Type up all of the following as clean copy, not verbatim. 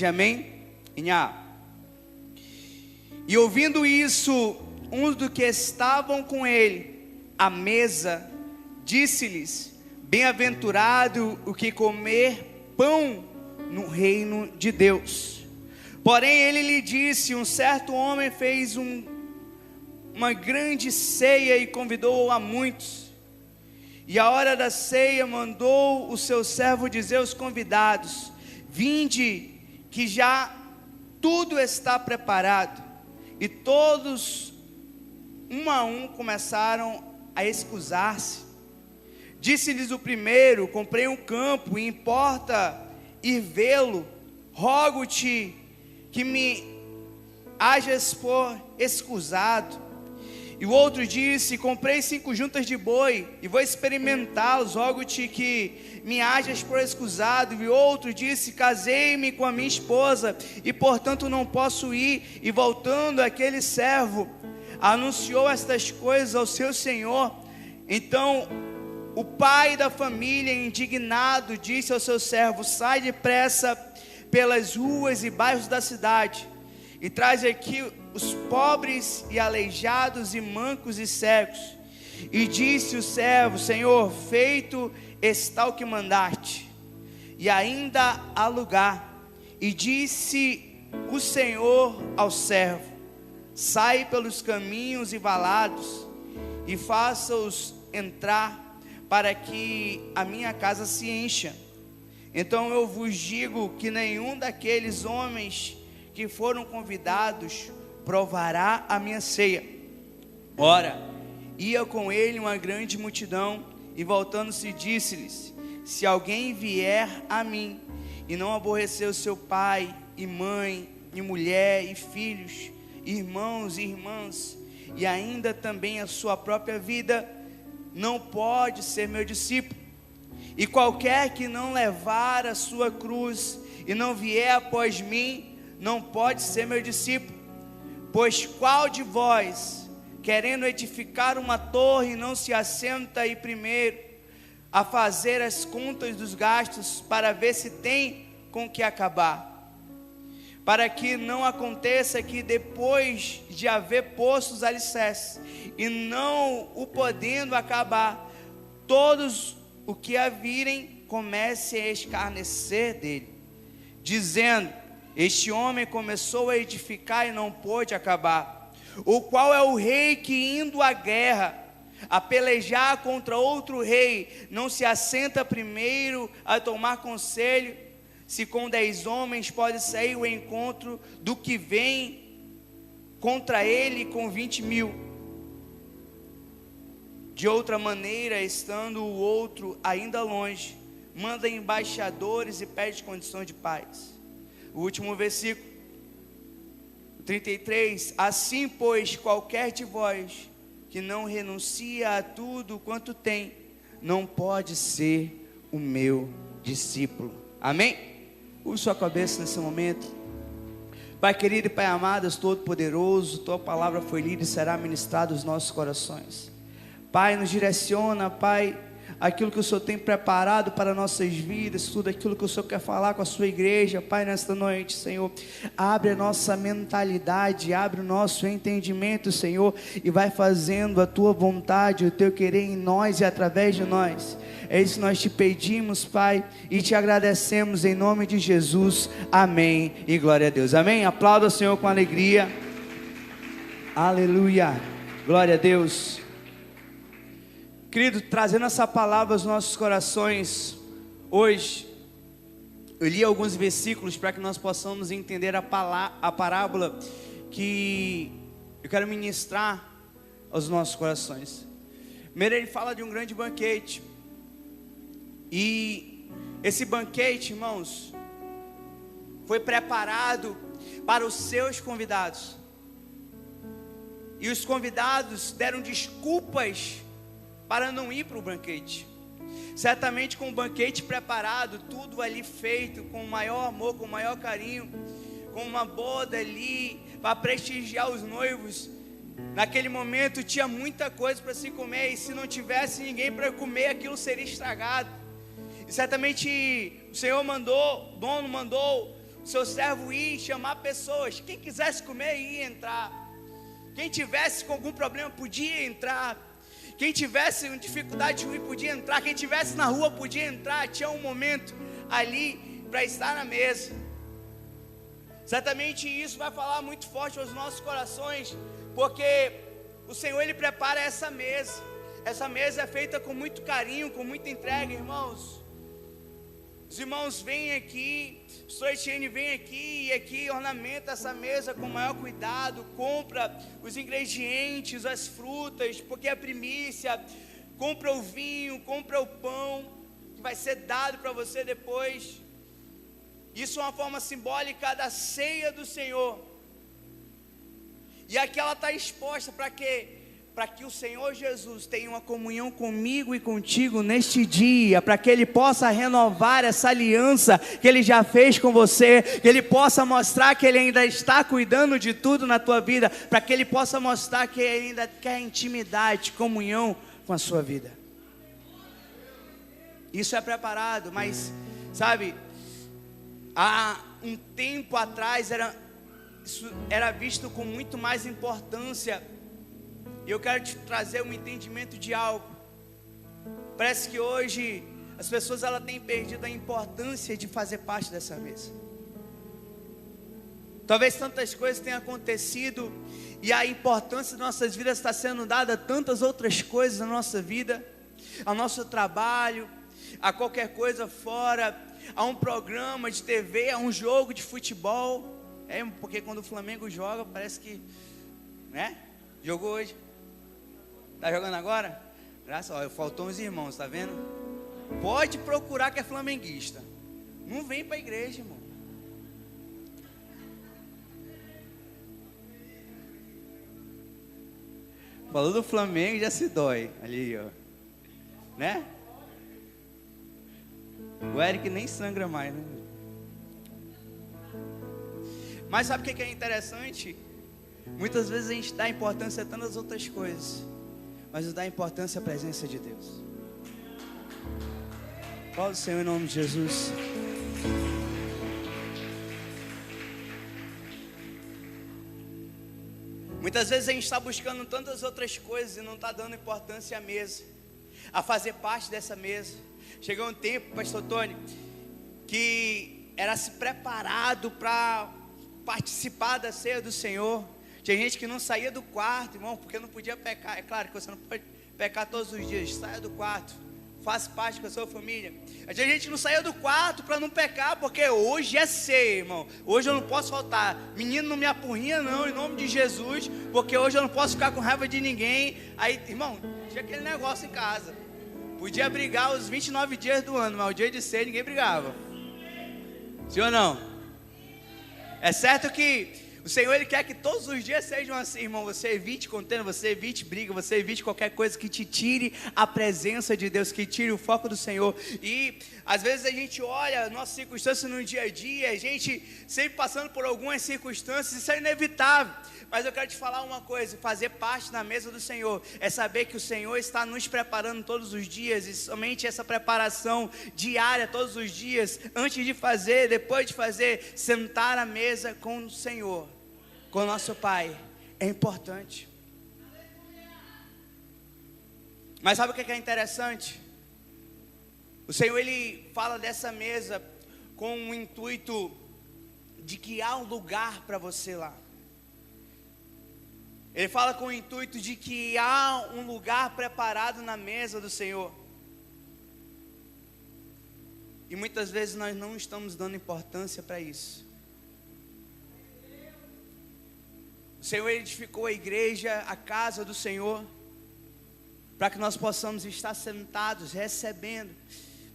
Amém? E ouvindo isso, uns dos que estavam com ele à mesa, disse-lhes: bem-aventurado o que comer pão no reino de Deus. Porém ele lhe disse: um certo homem fez uma grande ceia e convidou a muitos. E à hora da ceia mandou o seu servo dizer aos convidados: vinde, que já tudo está preparado. E todos, um a um, começaram a excusar-se. Disse-lhes o primeiro: comprei um campo e importa ir vê-lo. Rogo-te que me hajas por excusado. E o outro disse: comprei 5 juntas de boi e vou experimentá-los. Rogo-te que me hajas por excusado. E o outro disse: casei-me com a minha esposa e portanto não posso ir. E voltando aquele servo, anunciou estas coisas ao seu senhor. Então o pai da família, indignado, disse ao seu servo: sai depressa pelas ruas e bairros da cidade e traz aqui os pobres e aleijados e mancos e cegos. E disse o servo: Senhor, feito está o que mandaste, e ainda há lugar. E disse o Senhor ao servo: sai pelos caminhos e valados e faça-os entrar, para que a minha casa se encha. Então eu vos digo que nenhum daqueles homens que foram convidados provará a minha ceia. Ora, ia com ele uma grande multidão, e voltando-se disse-lhes: se alguém vier a mim e não aborrecer o seu pai e mãe e mulher e filhos, irmãos e irmãs, e ainda também a sua própria vida, não pode ser meu discípulo. E qualquer que não levar a sua cruz e não vier após mim, não pode ser meu discípulo. Pois qual de vós, querendo edificar uma torre, não se assenta aí primeiro a fazer as contas dos gastos, para ver se tem com que acabar? Para que não aconteça que depois de haver posto os alicerces, e não o podendo acabar, todos o que a virem comecem a escarnecer dele, dizendo: este homem começou a edificar e não pôde acabar. O qual é o rei que, indo à guerra, a pelejar contra outro rei, não se assenta primeiro a tomar conselho, se com 10 homens pode sair o encontro do que vem contra ele com 20.000. De outra maneira, estando o outro ainda longe, manda embaixadores e pede condições de paz. O último versículo, 33, assim pois qualquer de vós que não renuncia a tudo quanto tem, não pode ser o meu discípulo. Amém? Curve sua cabeça nesse momento. Pai querido e Pai amado, Todo-Poderoso, Tua palavra foi lida e será ministrada aos nossos corações. Pai, nos direciona, Pai, aquilo que o Senhor tem preparado para nossas vidas, tudo aquilo que o Senhor quer falar com a sua igreja. Pai, nesta noite, Senhor, abre a nossa mentalidade, abre o nosso entendimento, Senhor, e vai fazendo a tua vontade, o teu querer em nós e através de nós. É isso que nós te pedimos, Pai, e te agradecemos em nome de Jesus. Amém e glória a Deus. Amém? Aplauda o Senhor com alegria. Aleluia, glória a Deus. Querido, trazendo essa palavra aos nossos corações, hoje, eu li alguns versículos para que nós possamos entender a parábola que eu quero ministrar aos nossos corações. Primeiro ele fala de um grande banquete, e esse banquete, irmãos, foi preparado para os seus convidados, e os convidados deram desculpas para não ir para o banquete. Certamente com o banquete preparado, tudo ali feito com o maior amor, com o maior carinho, com uma boda ali para prestigiar os noivos. Naquele momento tinha muita coisa para se comer, e se não tivesse ninguém para comer, aquilo seria estragado. E certamente o Senhor mandou, o dono mandou seu servo ir chamar pessoas. Quem quisesse comer ia entrar. Quem tivesse com algum problema podia entrar. Quem tivesse dificuldade de ir podia entrar. Quem tivesse na rua podia entrar. Tinha um momento ali para estar na mesa. Certamente isso vai falar muito forte aos nossos corações, porque o Senhor, Ele prepara essa mesa. Essa mesa é feita com muito carinho, com muita entrega, irmãos. Os irmãos vêm aqui, o pastor Etienne vem aqui e aqui ornamenta essa mesa com o maior cuidado, compra os ingredientes, as frutas, porque é primícia, compra o vinho, compra o pão, que vai ser dado para você depois. Isso é uma forma simbólica da ceia do Senhor. E aqui ela está exposta para quê? Para que o Senhor Jesus tenha uma comunhão comigo e contigo neste dia, para que Ele possa renovar essa aliança que Ele já fez com você, que Ele possa mostrar que Ele ainda está cuidando de tudo na tua vida, para que Ele possa mostrar que Ele ainda quer intimidade, comunhão com a sua vida. Isso é preparado, mas sabe, há um tempo atrás isso era visto com muito mais importância. E eu quero te trazer um entendimento de algo. Parece que hoje as pessoas têm perdido a importância de fazer parte dessa mesa. Talvez tantas coisas tenham acontecido e a importância de nossas vidas está sendo dada a tantas outras coisas na nossa vida, ao nosso trabalho, a qualquer coisa fora, a um programa de TV, a um jogo de futebol. Porque quando o Flamengo joga, parece que, né? Jogou hoje. Tá jogando agora? Graças a Deus, faltou uns irmãos, tá vendo? Pode procurar que é flamenguista. Não vem para a igreja, irmão. Falou do Flamengo, já se dói. Ali, ó. Né? O Eric nem sangra mais, né? Mas sabe o que é interessante? Muitas vezes a gente dá importância a tantas outras coisas, mas não dá importância à presença de Deus. Fala do Senhor em nome de Jesus. Muitas vezes a gente está buscando tantas outras coisas e não está dando importância à mesa, a fazer parte dessa mesa. Chegou um tempo, pastor Tony, que era se preparado para participar da ceia do Senhor. Tinha gente que não saía do quarto, irmão, porque não podia pecar. É claro que você não pode pecar todos os dias. Saia do quarto, faça parte com a sua família. Tinha gente que não saía do quarto para não pecar, porque hoje é ceia, irmão. Hoje eu não posso faltar. Menino, não me apurrinha não, em nome de Jesus, porque hoje eu não posso ficar com raiva de ninguém. Aí, irmão, tinha aquele negócio em casa. Podia brigar os 29 dias do ano, mas o dia de ceia ninguém brigava. Sim ou não? É certo que o Senhor, Ele quer que todos os dias sejam assim, irmão. Você evite contenda, você evite briga, você evite qualquer coisa que te tire a presença de Deus, que tire o foco do Senhor. E às vezes a gente olha nossas circunstâncias no dia a dia, a gente sempre passando por algumas circunstâncias, isso é inevitável. Mas eu quero te falar uma coisa: fazer parte da mesa do Senhor é saber que o Senhor está nos preparando todos os dias, e somente essa preparação diária, todos os dias, antes de fazer, depois de fazer, sentar à mesa com o Senhor, com o nosso Pai, é importante. Mas sabe o que é interessante? O Senhor, Ele fala dessa mesa com o intuito de que há um lugar para você lá. Ele fala com o intuito de que há um lugar preparado na mesa do Senhor. E muitas vezes nós não estamos dando importância para isso. O Senhor edificou a igreja, a casa do Senhor, para que nós possamos estar sentados, recebendo,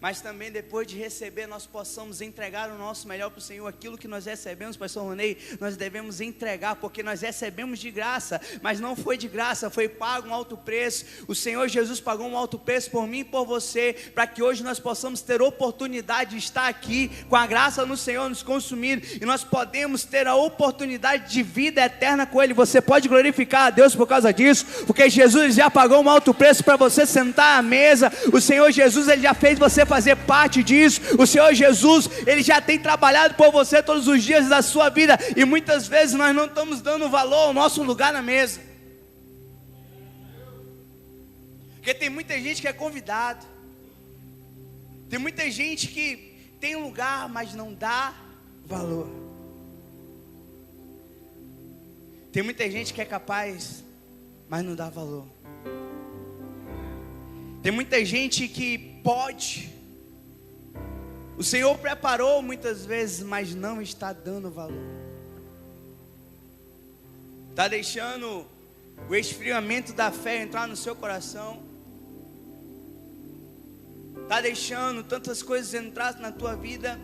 mas também depois de receber, nós possamos entregar o nosso melhor para o Senhor. Aquilo que nós recebemos, pastor Ronei, nós devemos entregar, porque nós recebemos de graça, mas não foi de graça, foi pago um alto preço. O Senhor Jesus pagou um alto preço por mim e por você, para que hoje nós possamos ter oportunidade de estar aqui, com a graça no Senhor nos consumindo, e nós podemos ter a oportunidade de vida eterna com Ele. Você pode glorificar a Deus por causa disso, porque Jesus já pagou um alto preço para você sentar à mesa. O Senhor Jesus, Ele já fez você fazer parte disso. O Senhor Jesus, Ele já tem trabalhado por você todos os dias da sua vida, e muitas vezes nós não estamos dando valor ao nosso lugar na mesa. Porque tem muita gente que é convidado, tem muita gente que tem um lugar, mas não dá valor. Tem muita gente que é capaz, mas não dá valor. Tem muita gente que pode, o Senhor preparou muitas vezes, mas não está dando valor. Está deixando o esfriamento da fé entrar no seu coração. Está deixando tantas coisas entrar na tua vida.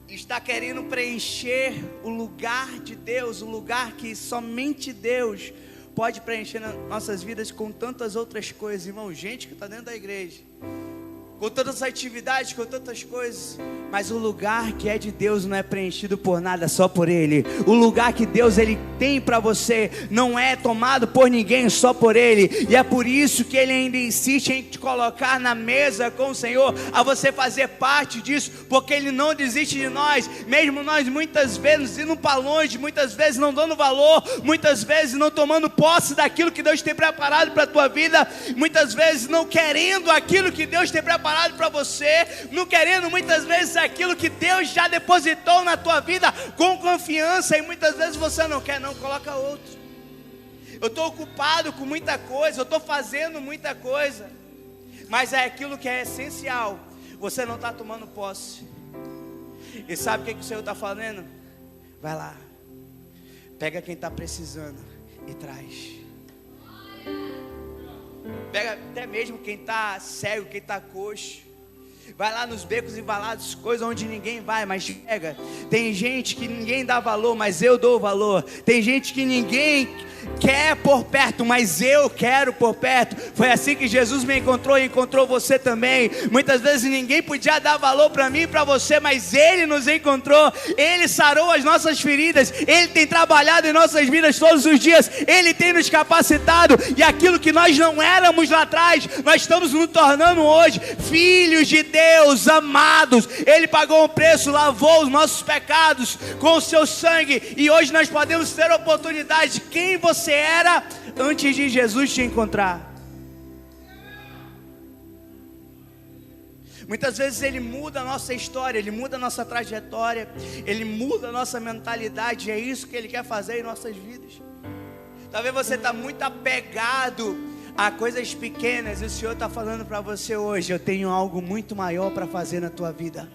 Está querendo preencher o lugar de Deus, o lugar que somente Deus pode preencher nas nossas vidas, com tantas outras coisas, irmão. Gente que está dentro da igreja, com tantas atividades, com tantas coisas, mas o lugar que é de Deus não é preenchido por nada, só por Ele. O lugar que Deus Ele tem para você não é tomado por ninguém, só por Ele. E é por isso que Ele ainda insiste em te colocar na mesa com o Senhor, a você fazer parte disso, porque Ele não desiste de nós, mesmo nós muitas vezes indo para longe, muitas vezes não dando valor, muitas vezes não tomando posse daquilo que Deus tem preparado para a tua vida, muitas vezes não querendo aquilo que Deus tem preparado para você, não querendo muitas vezes aquilo que Deus já depositou na tua vida com confiança, e muitas vezes você não quer, não, coloca outro. Eu estou ocupado com muita coisa, eu estou fazendo muita coisa, mas é aquilo que é essencial, você não está tomando posse. E sabe o que o Senhor está falando? Vai lá, pega quem está precisando e traz. Pega até mesmo quem está cego, quem está coxo. Vai lá nos becos e valados, coisa onde ninguém vai, mas pega. Tem gente que ninguém dá valor, mas eu dou valor. Tem gente que ninguém quer por perto, mas eu quero por perto. Foi assim que Jesus me encontrou e encontrou você também. Muitas vezes ninguém podia dar valor para mim e para você, mas Ele nos encontrou. Ele sarou as nossas feridas. Ele tem trabalhado em nossas vidas todos os dias. Ele tem nos capacitado, e aquilo que nós não éramos lá atrás, nós estamos nos tornando hoje filhos de Deus, amados. Ele pagou um preço, lavou os nossos pecados com o seu sangue, e hoje nós podemos ter a oportunidade de quem você era antes de Jesus te encontrar. Muitas vezes Ele muda a nossa história, Ele muda a nossa trajetória, Ele muda a nossa mentalidade, e é isso que Ele quer fazer em nossas vidas. Talvez você está muito apegado a coisas pequenas, e o Senhor está falando para você hoje: eu tenho algo muito maior para fazer na tua vida.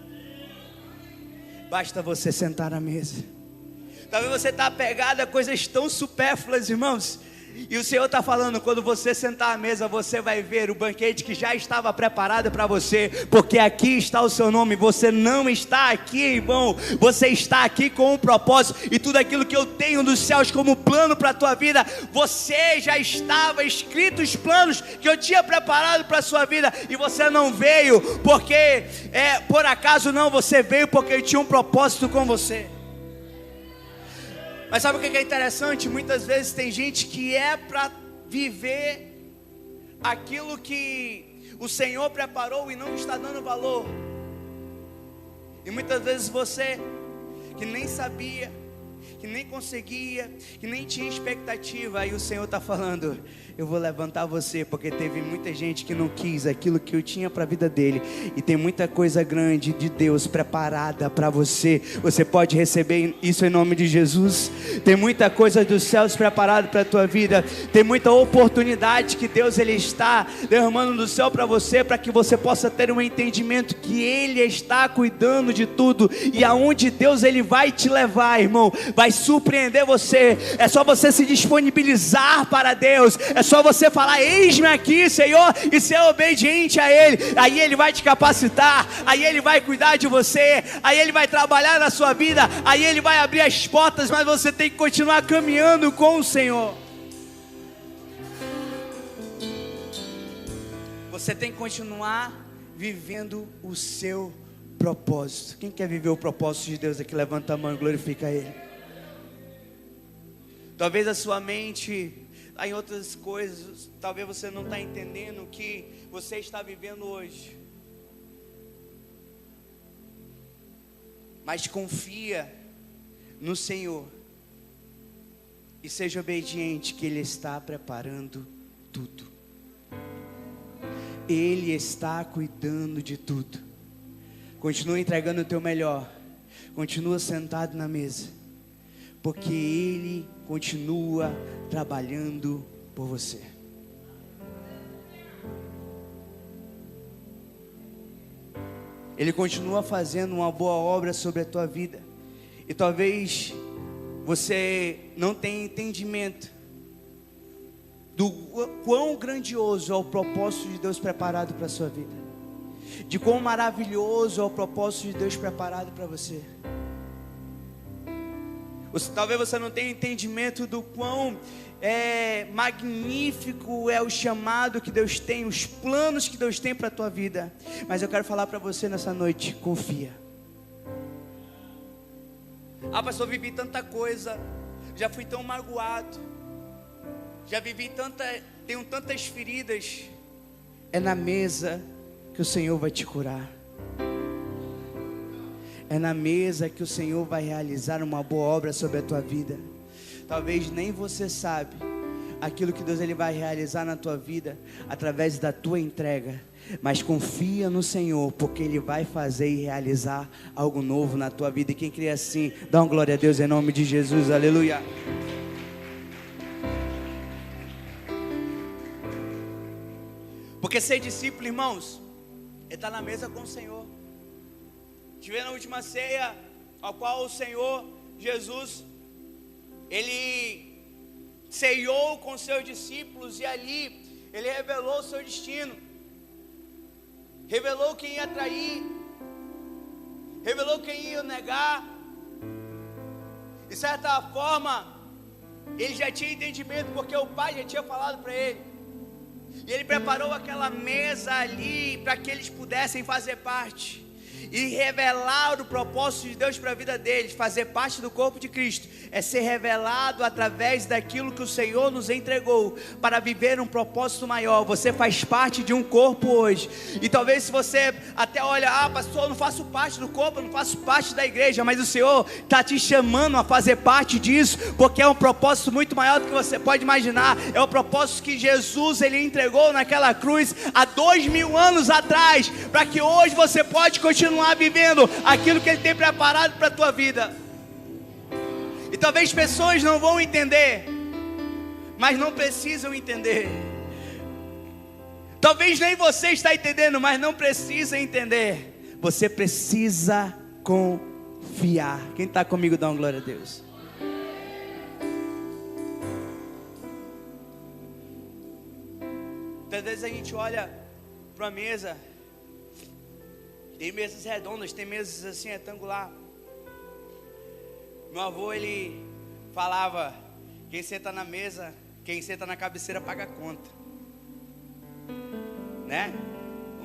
Basta você sentar à mesa. Talvez você está apegado a coisas tão supérfluas, irmãos, e o Senhor está falando: quando você sentar à mesa, você vai ver o banquete que já estava preparado para você, porque aqui está o seu nome. Você não está aqui, irmão, você está aqui com um propósito, e tudo aquilo que eu tenho dos céus como plano para a tua vida, você já estava escrito, os planos que eu tinha preparado para a sua vida, e você não veio porque por acaso, não, você veio porque eu tinha um propósito com você. Mas sabe o que é interessante? Muitas vezes tem gente que é para viver aquilo que o Senhor preparou e não está dando valor. E muitas vezes você, que nem sabia, que nem conseguia, que nem tinha expectativa, aí o Senhor está falando: eu vou levantar você, porque teve muita gente que não quis aquilo que eu tinha para a vida dele, e tem muita coisa grande de Deus preparada para você. Você pode receber isso em nome de Jesus. Tem muita coisa dos céus preparada para a tua vida, tem muita oportunidade que Deus Ele está derramando do céu para você, para que você possa ter um entendimento que Ele está cuidando de tudo, e aonde Deus Ele vai te levar, irmão, vai surpreender você. É só você se disponibilizar para Deus, é só você falar: eis-me aqui, Senhor, e ser obediente a Ele. Aí Ele vai te capacitar, aí Ele vai cuidar de você, aí Ele vai trabalhar na sua vida, aí Ele vai abrir as portas, mas você tem que continuar caminhando com o Senhor. Você tem que continuar vivendo o seu propósito. Quem quer viver o propósito de Deus aqui, levanta a mão e glorifica a Ele. Talvez a sua mente está em outras coisas, talvez você não está entendendo o que você está vivendo hoje. mas confia no Senhor e seja obediente, que Ele está preparando tudo. Ele está cuidando de tudo. Continua entregando o teu melhor. Continua sentado na mesa, porque Ele continua trabalhando por você. Ele continua fazendo uma boa obra sobre a tua vida. E talvez você não tenha entendimento do quão grandioso é o propósito de Deus preparado para a sua vida, de quão maravilhoso é o propósito de Deus preparado para você. Talvez você não tenha entendimento do quão magnífico é o chamado que Deus tem, os planos que Deus tem para a tua vida. Mas eu quero falar para você nessa noite: confia. Pastor, vivi tanta coisa, já fui tão magoado, já vivi tenho tantas feridas. É na mesa que o Senhor vai te curar. É na mesa que o Senhor vai realizar uma boa obra sobre a tua vida. Talvez nem você sabe aquilo que Deus ele vai realizar na tua vida através da tua entrega. Mas confia no Senhor, porque Ele vai fazer e realizar algo novo na tua vida. E quem crê assim, dá uma glória a Deus em nome de Jesus, aleluia. Porque ser discípulo, irmãos, é estar na mesa com o Senhor. Tive na última ceia, ao qual o Senhor Jesus, Ele ceiou com seus discípulos, e ali Ele revelou o seu destino, revelou quem ia trair, revelou quem ia negar. De certa forma, Ele já tinha entendimento, porque o Pai já tinha falado para Ele, e Ele preparou aquela mesa ali, para que eles pudessem fazer parte e revelar o propósito de Deus para a vida deles. Fazer parte do corpo de Cristo é ser revelado através daquilo que o Senhor nos entregou para viver um propósito maior. Você faz parte de um corpo hoje, e talvez se você até olha: pastor, eu não faço parte do corpo, eu não faço parte da igreja, mas o Senhor está te chamando a fazer parte disso, porque é um propósito muito maior do que você pode imaginar. É o propósito que Jesus ele entregou naquela cruz há 2000 anos atrás, para que hoje você pode continuar vivendo aquilo que Ele tem preparado para a tua vida. E talvez pessoas não vão entender, mas não precisam entender. Talvez nem você está entendendo, mas não precisa entender. Você precisa confiar. Quem está comigo, dá uma glória a Deus. Às vezes a gente olha para a mesa. Tem mesas redondas, tem mesas assim retangular. Meu avô ele falava: quem senta na mesa, quem senta na cabeceira paga a conta, né?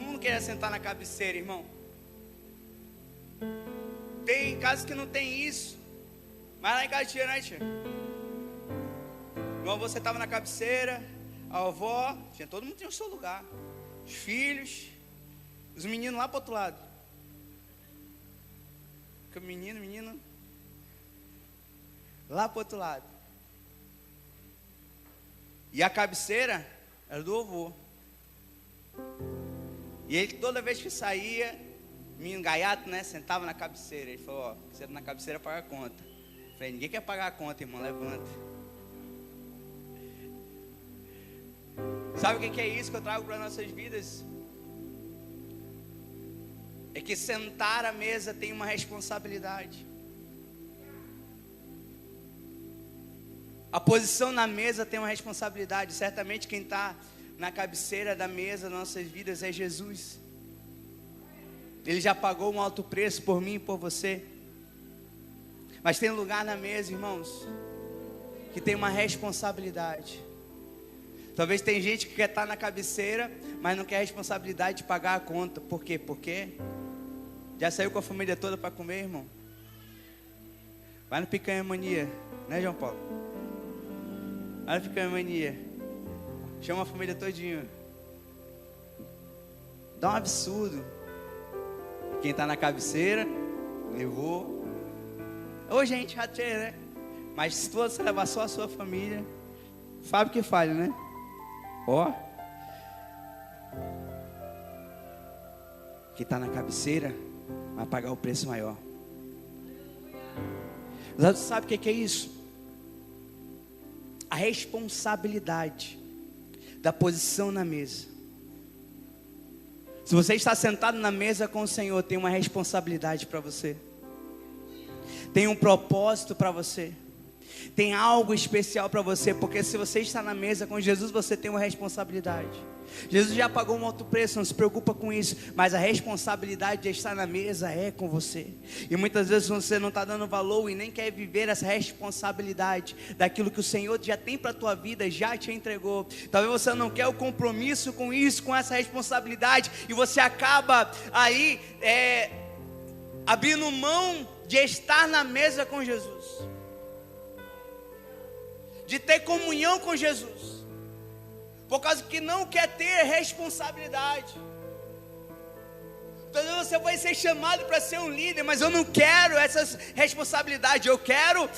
Não quer sentar na cabeceira, irmão. Tem casas que não tem isso, mas lá em casa tinha, né, tia? Meu avô sentava na cabeceira, a avó, todo mundo tinha o seu lugar, os filhos, os meninos lá para o outro lado. Fica menino lá para o outro lado. E a cabeceira era do avô. E ele toda vez que saía, menino gaiato, né, sentava na cabeceira. Ele falou: senta na cabeceira, paga a conta. Eu falei: ninguém quer pagar a conta, irmão, levanta. Sabe o que é isso que eu trago para as nossas vidas? É que sentar à mesa tem uma responsabilidade. A posição na mesa tem uma responsabilidade. Certamente quem está na cabeceira da mesa das nossas vidas é Jesus. Ele já pagou um alto preço por mim e por você. Mas tem lugar na mesa, irmãos, que tem uma responsabilidade. Talvez tem gente que quer estar na cabeceira, mas não quer a responsabilidade de pagar a conta. Por quê? Porque já saiu com a família toda para comer, irmão? Vai no Picanha Mania, né, João Paulo? Vai no Picanha Mania. Chama a família todinha. Dá um absurdo. Quem está na cabeceira, levou Ô gente, ratei, né? Mas se você levar só a sua família, sabe que falha, né? Ó. Que está na cabeceira vai pagar o preço maior. Você sabe o que é isso? A responsabilidade da posição na mesa. Se você está sentado na mesa com o Senhor, tem uma responsabilidade para você. Tem um propósito para você. Tem algo especial para você, porque se você está na mesa com Jesus, você tem uma responsabilidade. Jesus já pagou um alto preço, não se preocupa com isso, mas a responsabilidade de estar na mesa é com você. E muitas vezes você não está dando valor e nem quer viver essa responsabilidade daquilo que o Senhor já tem para a tua vida, já te entregou. Talvez você não quer o compromisso com isso, com essa responsabilidade, e você acaba aí abrindo mão de estar na mesa com Jesus, de ter comunhão com Jesus, por causa que não quer ter responsabilidade. Então você vai ser chamado para ser um líder, mas eu não quero essas responsabilidades. Eu quero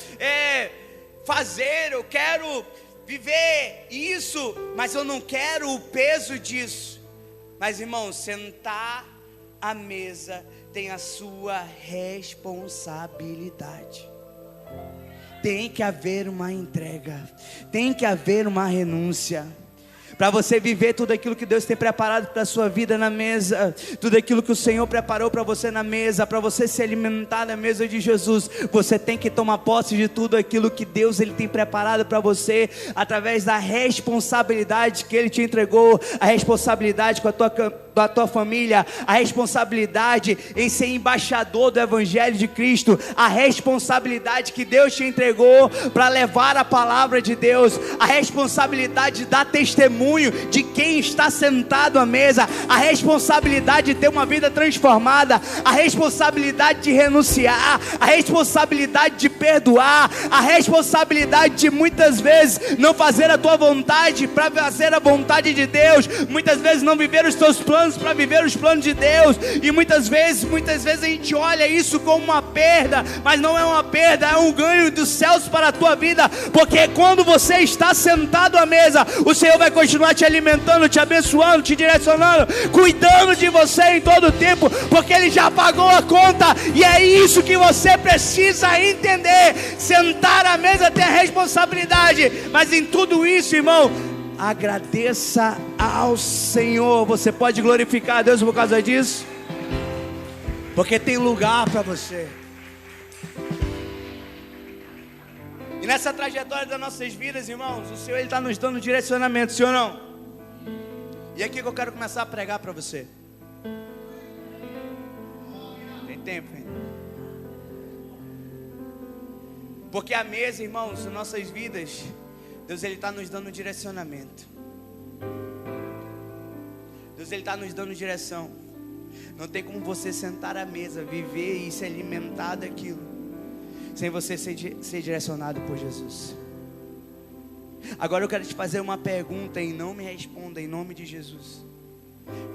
fazer, eu quero viver isso, mas eu não quero o peso disso. Mas irmão, sentar à mesa tem a sua responsabilidade. Tem que haver uma entrega, tem que haver uma renúncia, para você viver tudo aquilo que Deus tem preparado para a sua vida na mesa, tudo aquilo que o Senhor preparou para você na mesa, para você se alimentar na mesa de Jesus. Você tem que tomar posse de tudo aquilo que Deus ele tem preparado para você, através da responsabilidade que Ele te entregou, a responsabilidade com a tua família, a responsabilidade em ser embaixador do Evangelho de Cristo, a responsabilidade que Deus te entregou para levar a palavra de Deus, a responsabilidade de dar testemunho de quem está sentado à mesa, a responsabilidade de ter uma vida transformada, a responsabilidade de renunciar, a responsabilidade de perdoar, a responsabilidade de muitas vezes não fazer a tua vontade para fazer a vontade de Deus, muitas vezes não viver os teus planos para viver os planos de Deus, e muitas vezes a gente olha isso como uma perda, mas não é uma perda, é um ganho dos céus para a tua vida, porque quando você está sentado à mesa, o Senhor vai continuar te alimentando, te abençoando, te direcionando, cuidando de você em todo o tempo, porque Ele já pagou a conta, e é isso que você precisa entender. Sentar à mesa tem a responsabilidade, mas em tudo isso, irmão, agradeça ao Senhor. Você pode glorificar a Deus por causa disso, porque tem lugar para você. E nessa trajetória das nossas vidas, irmãos, o Senhor está nos dando direcionamento, sim ou não? E aqui que eu quero começar a pregar para você. Tem tempo, hein? Porque a mesa, irmãos, em nossas vidas, Deus ele está nos dando direcionamento. Deus ele está nos dando direção. Não tem como você sentar à mesa, viver e se alimentar daquilo sem você ser direcionado por Jesus. Agora eu quero te fazer uma pergunta e não me responda, em nome de Jesus.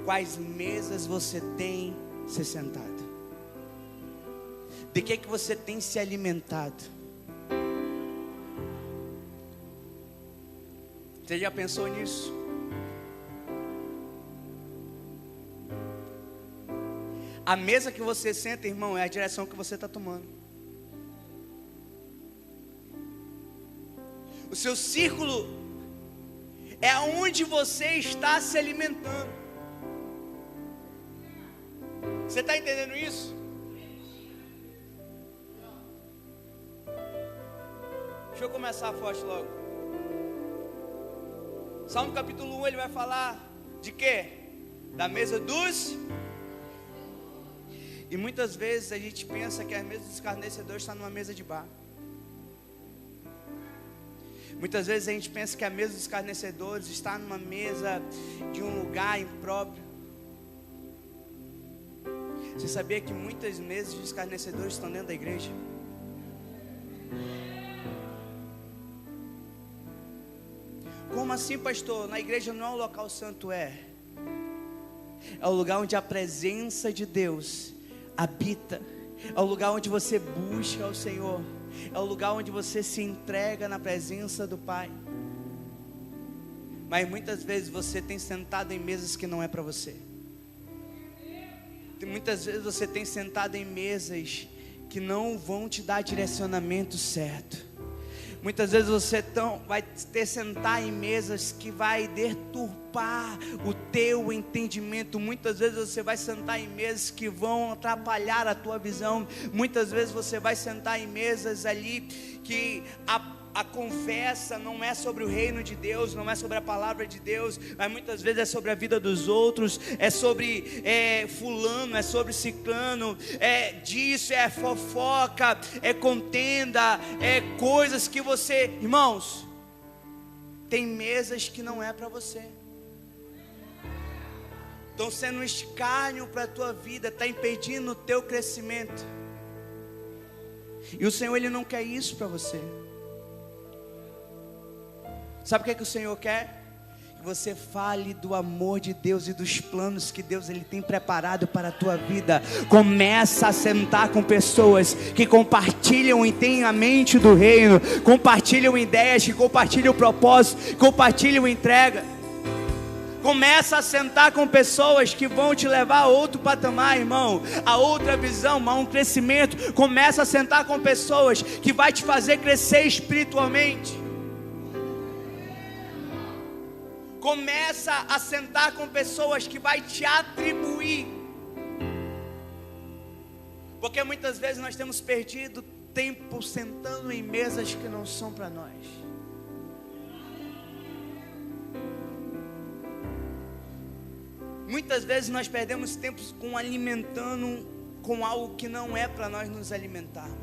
Quais mesas você tem se sentado? De que você tem se alimentado? Você já pensou nisso? A mesa que você senta, irmão, é a direção que você está tomando. O seu círculo é onde você está se alimentando. Você está entendendo isso? Deixa eu começar forte logo. Salmo capítulo 1, ele vai falar de quê? Da mesa dos... E muitas vezes a gente pensa que a mesa dos escarnecedores está numa mesa de bar. Muitas vezes a gente pensa que a mesa dos escarnecedores está numa mesa de um lugar impróprio. Você sabia que muitas mesas de escarnecedores estão dentro da igreja? Como assim, pastor? Na igreja não é um local santo, é o lugar onde a presença de Deus habita, é o lugar onde você busca o Senhor, é o lugar onde você se entrega na presença do Pai. Mas muitas vezes você tem sentado em mesas que não é para você. Muitas vezes você tem sentado em mesas que não vão te dar direcionamento certo. Muitas vezes você vai ter sentar em mesas que vai deturpar o teu entendimento. Muitas vezes você vai sentar em mesas que vão atrapalhar a tua visão. Muitas vezes você vai sentar em mesas ali que a conversa não é sobre o reino de Deus, não é sobre a palavra de Deus, mas muitas vezes é sobre a vida dos outros, é sobre fulano, é sobre ciclano, é disso, é fofoca, é contenda, é coisas que você, irmãos, tem mesas que não é para você, estão sendo um escárnio para a tua vida, está impedindo o teu crescimento, e o Senhor, Ele não quer isso para você. Sabe o que o Senhor quer? Que você fale do amor de Deus e dos planos que Deus Ele tem preparado para a tua vida. Começa a sentar com pessoas que compartilham e têm a mente do reino, compartilham ideias, que compartilham o propósito, compartilham entrega. Começa a sentar com pessoas que vão te levar a outro patamar, irmão, a outra visão, a um crescimento. Começa a sentar com pessoas que vai te fazer crescer espiritualmente. Começa a sentar com pessoas que vai te atribuir. Porque muitas vezes nós temos perdido tempo sentando em mesas que não são para nós. Muitas vezes nós perdemos tempo alimentando com algo que não é para nós nos alimentarmos.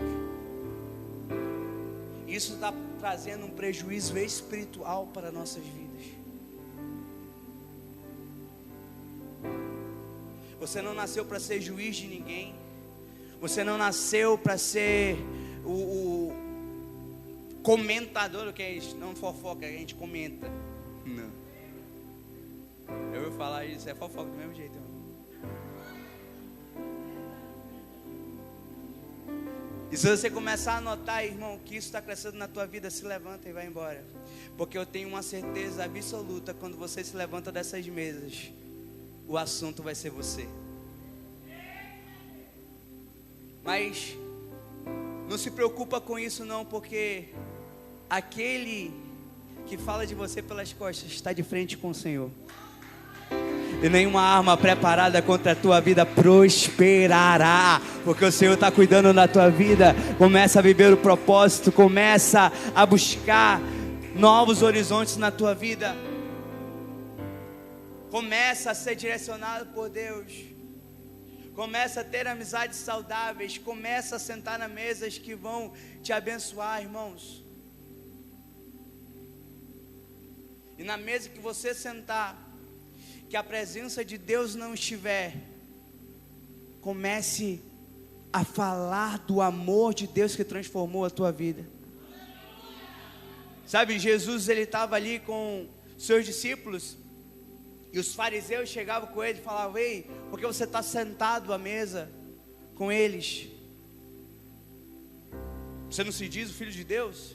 Isso está trazendo um prejuízo espiritual para nossas vidas. Você não nasceu para ser juiz de ninguém. Você não nasceu para ser o comentador, que a gente não fofoca, a gente comenta. Não. Eu vou falar isso, é fofoca do mesmo jeito, irmão. E se você começar a notar, irmão, que isso está crescendo na tua vida, se levanta e vai embora. Porque eu tenho uma certeza absoluta, quando você se levanta dessas mesas, o assunto vai ser você. Mas não se preocupa com isso não, porque aquele que fala de você pelas costas está de frente com o Senhor. E nenhuma arma preparada contra a tua vida prosperará, porque o Senhor está cuidando da tua vida. Começa a viver o propósito, começa a buscar novos horizontes na tua vida. Começa a ser direcionado por Deus. Começa a ter amizades saudáveis. Começa a sentar nas mesas que vão te abençoar, irmãos. E na mesa que você sentar, que a presença de Deus não estiver, comece a falar do amor de Deus que transformou a tua vida. Sabe, Jesus, ele estava ali com seus discípulos, e os fariseus chegavam com ele e falavam: ei, por que você está sentado à mesa com eles? Você não se diz o Filho de Deus?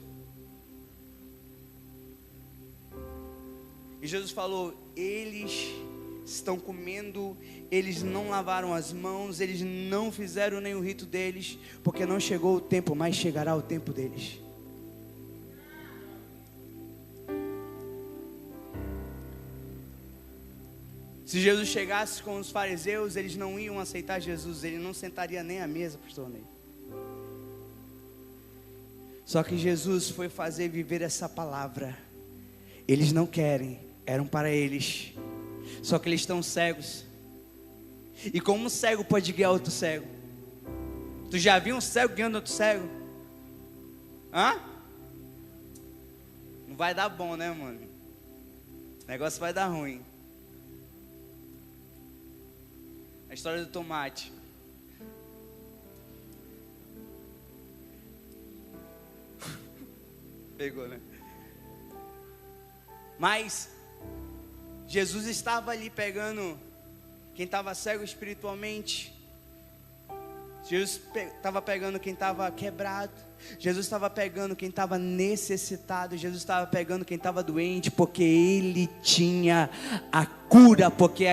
E Jesus falou: eles estão comendo, eles não lavaram as mãos, eles não fizeram nem o rito deles, porque não chegou o tempo, mas chegará o tempo deles. Se Jesus chegasse com os fariseus, eles não iam aceitar Jesus, ele não sentaria nem à mesa, pastor Ney. Só que Jesus foi fazer viver essa palavra. Eles não querem, eram para eles. Só que eles estão cegos. E como um cego pode guiar outro cego? Tu já viu um cego guiando outro cego? Hã? Não vai dar bom, né, mano? O negócio vai dar ruim. A história do tomate. Pegou, né? Mas Jesus estava ali pegando quem estava cego espiritualmente Jesus estava pegando quem estava quebrado. Jesus estava pegando quem estava necessitado. Jesus estava pegando quem estava doente, porque Ele tinha a cura. Porque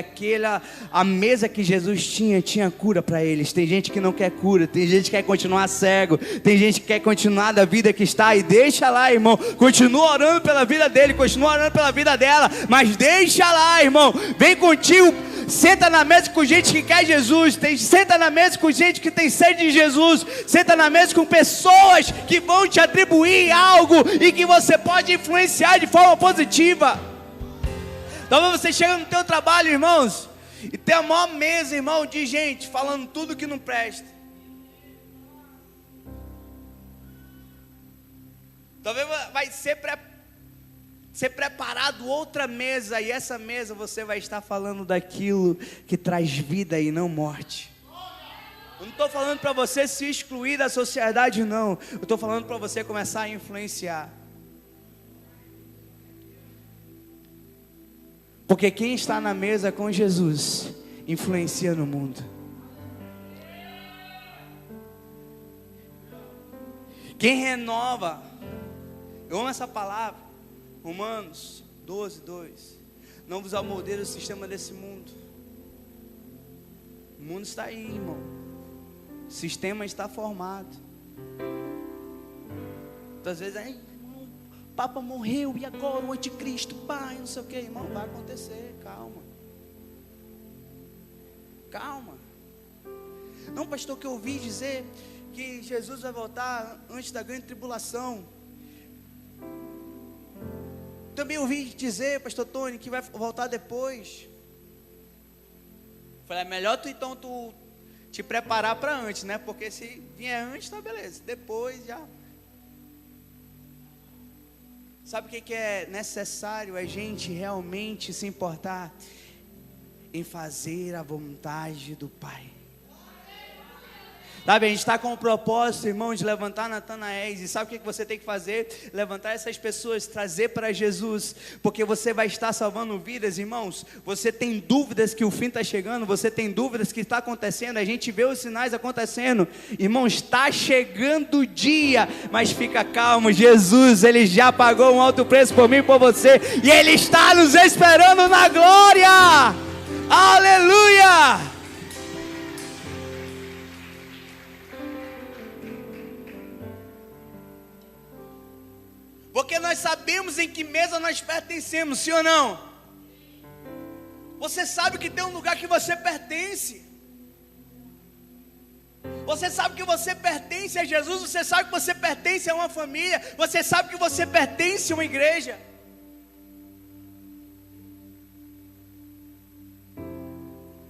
a mesa que Jesus tinha cura para eles. Tem gente que não quer cura, tem gente que quer continuar cego, tem gente que quer continuar da vida que está. E deixa lá, irmão, continua orando pela vida dele, continua orando pela vida dela, mas deixa lá, irmão, vem contigo. Senta na mesa com gente que quer Jesus. Senta na mesa com gente que tem sede de Jesus. Senta na mesa com pessoas que vão te atribuir algo e que você pode influenciar de forma positiva. Talvez você chegue no teu trabalho, irmãos, e tem a maior mesa, irmão, de gente falando tudo que não presta. Talvez vai ser preparado outra mesa, e essa mesa você vai estar falando daquilo que traz vida e não morte. Eu não estou falando para você se excluir da sociedade, não. Eu estou falando para você começar a influenciar. Porque quem está na mesa com Jesus influencia no mundo. Quem renova, eu amo essa palavra, Romanos 12, 2. Não vos amoldeis o sistema desse mundo. O mundo está aí, irmão. O sistema está formado. Muitas vezes, irmão, o Papa morreu e agora o anticristo, pai, não sei o que, irmão, vai acontecer, calma. Calma. Não, pastor, que eu ouvi dizer que Jesus vai voltar antes da grande tribulação. Também ouvi dizer, pastor Tony, que vai voltar depois. Falei, é melhor tu te preparar para antes, né? Porque se vier antes, tá beleza. Depois já. Sabe o que é necessário? A gente realmente se importar em fazer a vontade do Pai. Sabe, a gente está com o propósito, irmão, de levantar Natanaéis. E sabe o que você tem que fazer? Levantar essas pessoas, trazer para Jesus. Porque você vai estar salvando vidas, irmãos. Você tem dúvidas que o fim está chegando. Você tem dúvidas que está acontecendo. A gente vê os sinais acontecendo. Irmão, está chegando o dia. Mas fica calmo, Jesus, Ele já pagou um alto preço por mim e por você. E Ele está nos esperando na glória. Aleluia! Porque nós sabemos em que mesa nós pertencemos, sim ou não? Você sabe que tem um lugar que você pertence. Você sabe que você pertence a Jesus. Você sabe que você pertence a uma família. Você sabe que você pertence a uma igreja.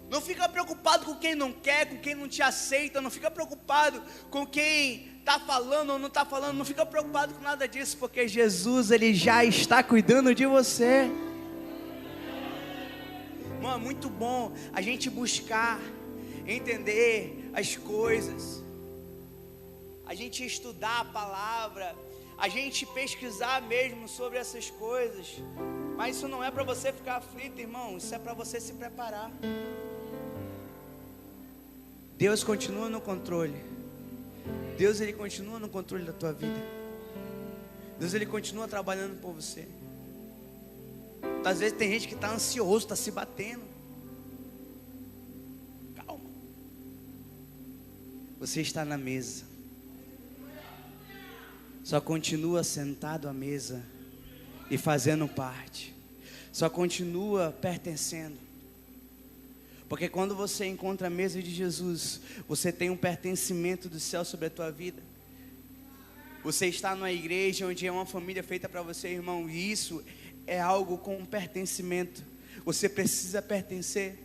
Não fica preocupado com quem não quer, com quem não te aceita. Não fica preocupado com quem está falando ou não está falando. Não fica preocupado com nada disso, porque Jesus, Ele já está cuidando de você. Irmão, é muito bom a gente buscar entender as coisas, a gente estudar a palavra, a gente pesquisar mesmo sobre essas coisas. Mas isso não é para você ficar aflito, irmão. Isso é para você se preparar. Deus continua no controle. Deus, Ele continua no controle da tua vida. Deus, Ele continua trabalhando por você. Às vezes tem gente que está ansioso, está se batendo. Calma. Você está na mesa. Só continua sentado à mesa e fazendo parte. Só continua pertencendo. Porque quando você encontra a mesa de Jesus, você tem um pertencimento do céu sobre a tua vida. Você está numa igreja onde é uma família feita para você, irmão. E isso é algo com um pertencimento. Você precisa pertencer.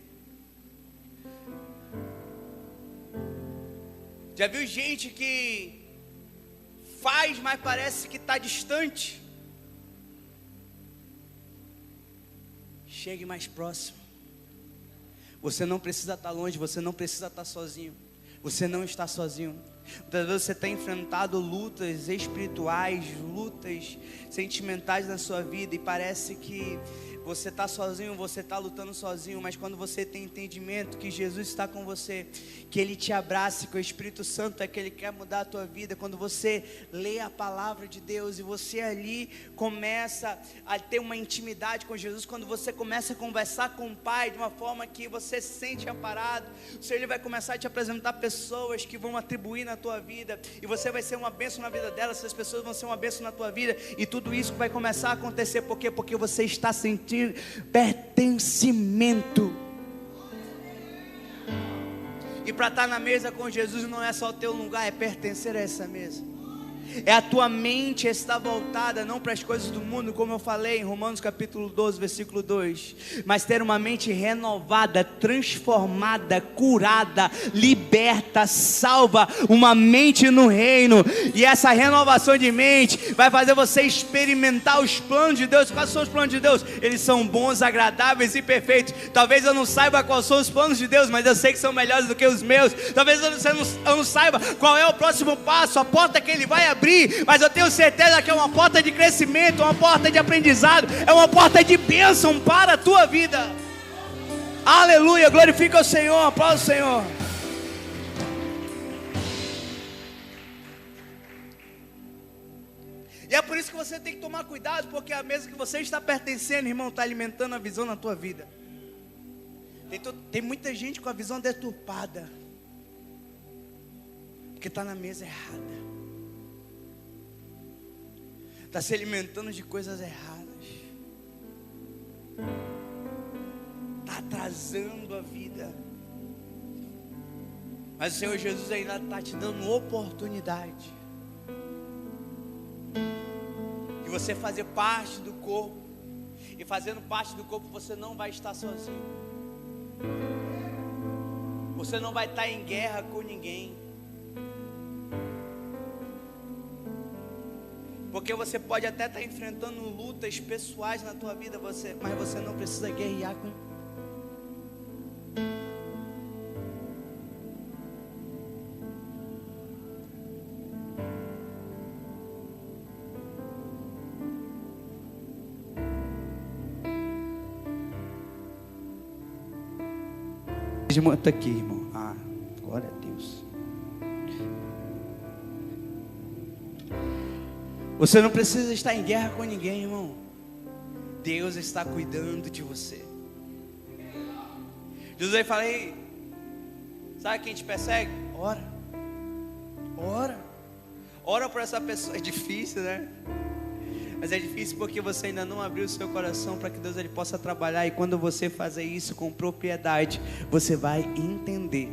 Já viu gente que faz, mas parece que está distante? Chegue mais próximo. Você não precisa estar longe, você não precisa estar sozinho. Você não está sozinho. Muitas vezes você tem enfrentado lutas espirituais, lutas sentimentais na sua vida, e parece que você está sozinho, você está lutando sozinho, mas quando você tem entendimento que Jesus está com você, que Ele te abraça, que o Espírito Santo é que Ele quer mudar a tua vida, quando você lê a palavra de Deus e você ali começa a ter uma intimidade com Jesus, quando você começa a conversar com o Pai de uma forma que você se sente amparado, o Senhor Ele vai começar a te apresentar pessoas que vão atribuir na tua vida, e você vai ser uma bênção na vida delas, essas pessoas vão ser uma bênção na tua vida, e tudo isso vai começar a acontecer, por quê? Porque você está sentindo pertencimento. E para estar na mesa com Jesus não é só ter um lugar, é pertencer a essa mesa. É a tua mente estar voltada não para as coisas do mundo, como eu falei em Romanos capítulo 12, versículo 2, mas ter uma mente renovada, transformada, curada, liberta, salva, uma mente no reino. E essa renovação de mente vai fazer você experimentar os planos de Deus. Quais são os planos de Deus? Eles são bons, agradáveis e perfeitos. Talvez eu não saiba quais são os planos de Deus, mas eu sei que são melhores do que os meus. Talvez eu não saiba qual é o próximo passo, a porta que Ele vai abrir, mas eu tenho certeza que é uma porta de crescimento, uma porta de aprendizado, é uma porta de bênção para a tua vida. Aleluia, glorifica o Senhor, aplauda o Senhor. E é por isso que você tem que tomar cuidado, porque a mesa que você está pertencendo, irmão, está alimentando a visão na tua vida. Tem muita gente com a visão deturpada, porque está na mesa errada, está se alimentando de coisas erradas, está atrasando a vida. Mas o Senhor Jesus ainda está te dando oportunidade de você fazer parte do corpo. E fazendo parte do corpo você não vai estar sozinho. Você não vai estar em guerra com ninguém. Porque você pode até estar enfrentando lutas pessoais na tua vida, mas você não precisa guerrear com. Está aqui, irmão. Glória a Deus. Você não precisa estar em guerra com ninguém, irmão. Deus está cuidando de você. Jesus aí fala: ei, sabe quem te persegue? Ora por essa pessoa. É difícil, né? Mas é difícil porque você ainda não abriu o seu coração para que Deus ele possa trabalhar. E quando você fazer isso com propriedade, você vai entender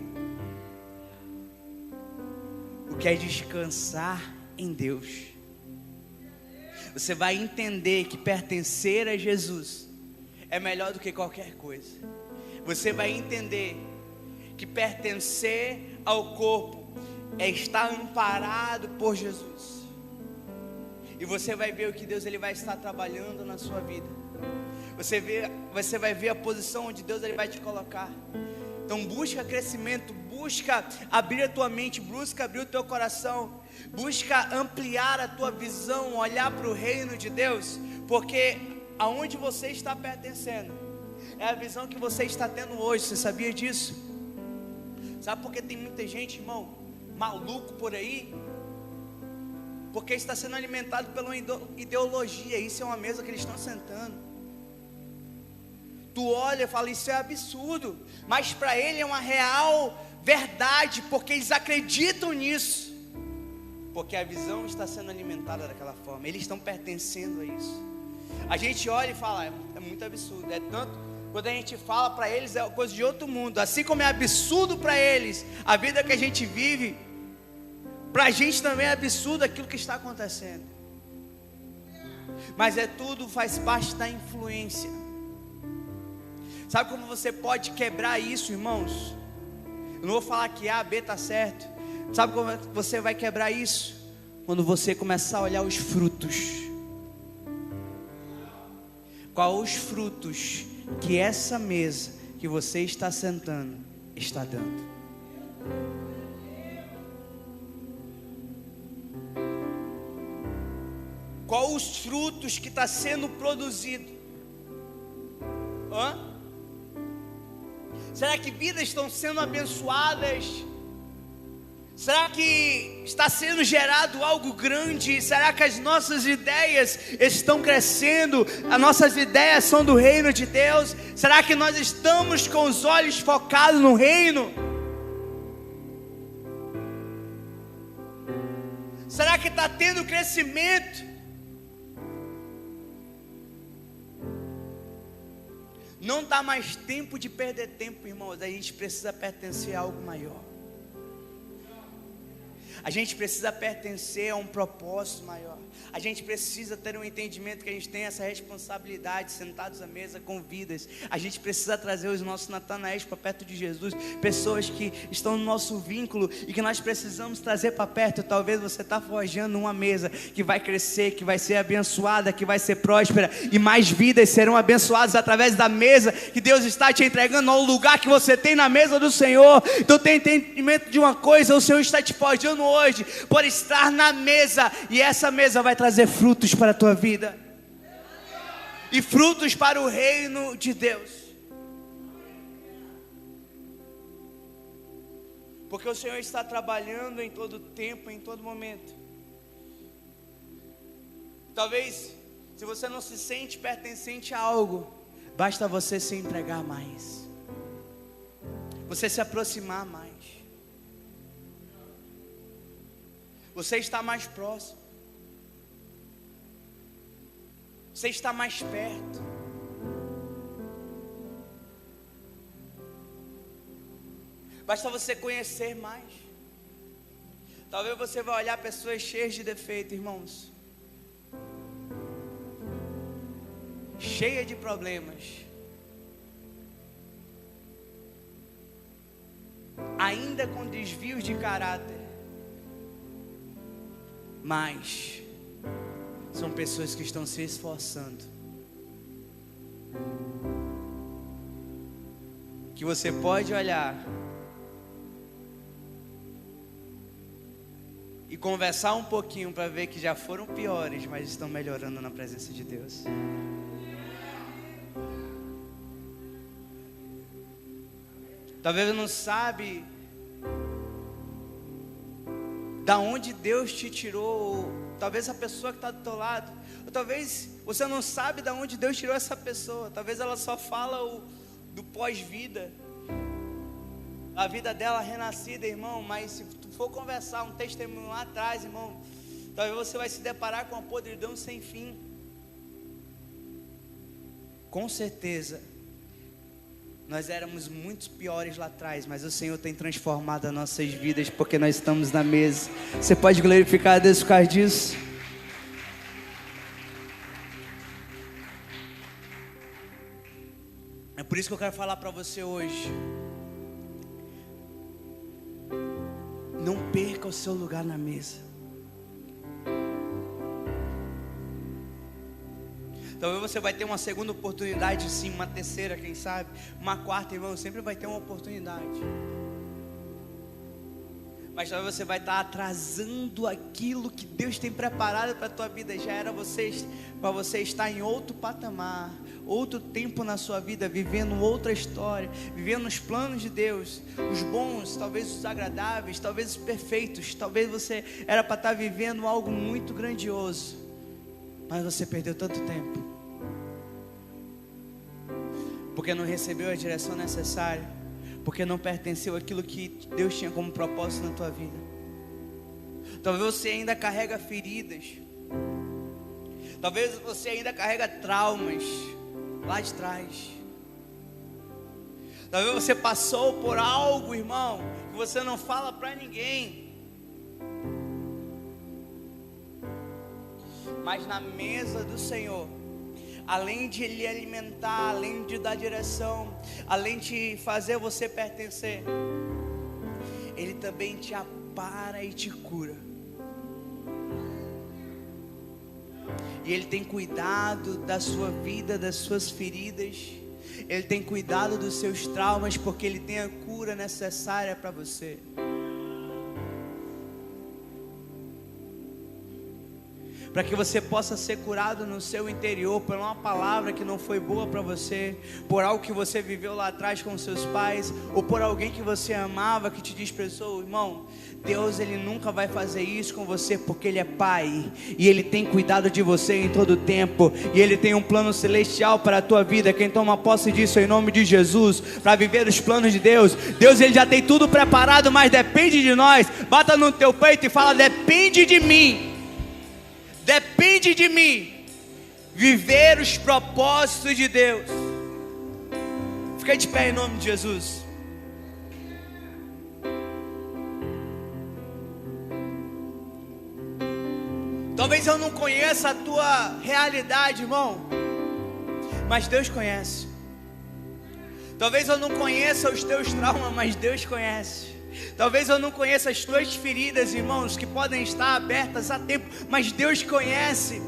o que é descansar em Deus. Você vai entender que pertencer a Jesus é melhor do que qualquer coisa. Você vai entender que pertencer ao corpo é estar amparado por Jesus. E você vai ver o que Deus ele vai estar trabalhando na sua vida. Você vai ver a posição onde Deus ele vai te colocar. Então busca crescimento, busca abrir a tua mente, busca abrir o teu coração, busca ampliar a tua visão, olhar para o reino de Deus, porque aonde você está pertencendo é a visão que você está tendo hoje. Você sabia disso? Sabe por que tem muita gente, irmão, maluco por aí? Porque está sendo alimentado pela ideologia. Isso é uma mesa que eles estão sentando. Tu olha e fala: isso é absurdo. Mas para ele é uma real verdade, porque eles acreditam nisso. Porque a visão está sendo alimentada daquela forma. Eles estão pertencendo a isso. A gente olha e fala: é muito absurdo. É tanto, quando a gente fala para eles, é coisa de outro mundo. Assim como é absurdo para eles a vida que a gente vive, para a gente também é absurdo aquilo que está acontecendo. Mas tudo faz parte da influência. Sabe como você pode quebrar isso, irmãos? Eu não vou falar que A, B está certo. Sabe como você vai quebrar isso? Quando você começar a olhar os frutos. Quais os frutos que essa mesa que você está sentando está dando? Quais os frutos que está sendo produzido? Será que vidas estão sendo abençoadas? Será que está sendo gerado algo grande? Será que as nossas ideias estão crescendo? As nossas ideias são do reino de Deus? Será que nós estamos com os olhos focados no reino? Será que está tendo crescimento? Não dá mais tempo de perder tempo, irmãos. A gente precisa pertencer a algo maior. A gente precisa pertencer a um propósito maior. A gente precisa ter um entendimento que a gente tem essa responsabilidade, sentados à mesa com vidas. A gente precisa trazer os nossos Natanaéis para perto de Jesus, pessoas que estão no nosso vínculo e que nós precisamos trazer para perto. Talvez você está forjando uma mesa que vai crescer, que vai ser abençoada, que vai ser próspera, e mais vidas serão abençoadas através da mesa que Deus está te entregando, ao lugar que você tem na mesa do Senhor. Então tenha entendimento de uma coisa: o Senhor está te forjando hoje por estar na mesa, e essa mesa vai trazer frutos para a tua vida e frutos para o reino de Deus, porque o Senhor está trabalhando em todo tempo, em todo momento. Talvez, se você não se sente pertencente a algo, basta você se entregar mais, você se aproximar mais, você está mais próximo, você está mais perto. Basta você conhecer mais. Talvez você vai olhar pessoas cheias de defeito, irmãos, cheia de problemas, ainda com desvios de caráter, mas são pessoas que estão se esforçando, que você pode olhar e conversar um pouquinho para ver que já foram piores, mas estão melhorando na presença de Deus. Talvez você não sabe da onde Deus te tirou. Talvez a pessoa que está do teu lado, ou talvez você não sabe de onde Deus tirou essa pessoa. Talvez ela só fala do pós-vida, a vida dela renascida, irmão. Mas se tu for conversar um testemunho lá atrás, irmão, talvez você vai se deparar com uma podridão sem fim. Com certeza nós éramos muito piores lá atrás, mas o Senhor tem transformado as nossas vidas, porque nós estamos na mesa. Você pode glorificar a Deus por causa disso? É por isso que eu quero falar para você hoje: não perca o seu lugar na mesa. Talvez você vai ter uma segunda oportunidade, sim, uma terceira, quem sabe, uma quarta, irmão, sempre vai ter uma oportunidade. Mas talvez você vai estar atrasando aquilo que Deus tem preparado para a tua vida. Já era para você estar em outro patamar, outro tempo na sua vida, vivendo outra história, vivendo os planos de Deus, os bons, talvez os agradáveis, talvez os perfeitos. Talvez você era para estar vivendo algo muito grandioso, mas você perdeu tanto tempo, porque não recebeu a direção necessária, porque não pertenceu àquilo que Deus tinha como propósito na tua vida. Talvez você ainda carrega feridas, talvez você ainda carrega traumas lá de trás. Talvez você passou por algo, irmão, que você não fala para ninguém, mas na mesa do Senhor, além de lhe alimentar, além de dar direção, além de fazer você pertencer, Ele também te apara e te cura. E Ele tem cuidado da sua vida, das suas feridas. Ele tem cuidado dos seus traumas, porque Ele tem a cura necessária para você. para que você possa ser curado no seu interior por uma palavra que não foi boa para você, por algo que você viveu lá atrás com seus pais, ou por alguém que você amava que te desprezou. Irmão, Deus, Ele nunca vai fazer isso com você, porque Ele é Pai, e Ele tem cuidado de você em todo o tempo, e Ele tem um plano celestial para a tua vida. Quem toma posse disso em nome de Jesus, para viver os planos de Deus. Deus, Ele já tem tudo preparado, mas depende de nós. Bata no teu peito e fala: depende de mim. Depende de mim viver os propósitos de Deus. Fica de pé em nome de Jesus. Talvez eu não conheça a tua realidade, irmão, mas Deus conhece. Talvez eu não conheça os teus traumas, mas Deus conhece. Talvez eu não conheça as tuas feridas, irmãos, que podem estar abertas há tempo, mas Deus conhece.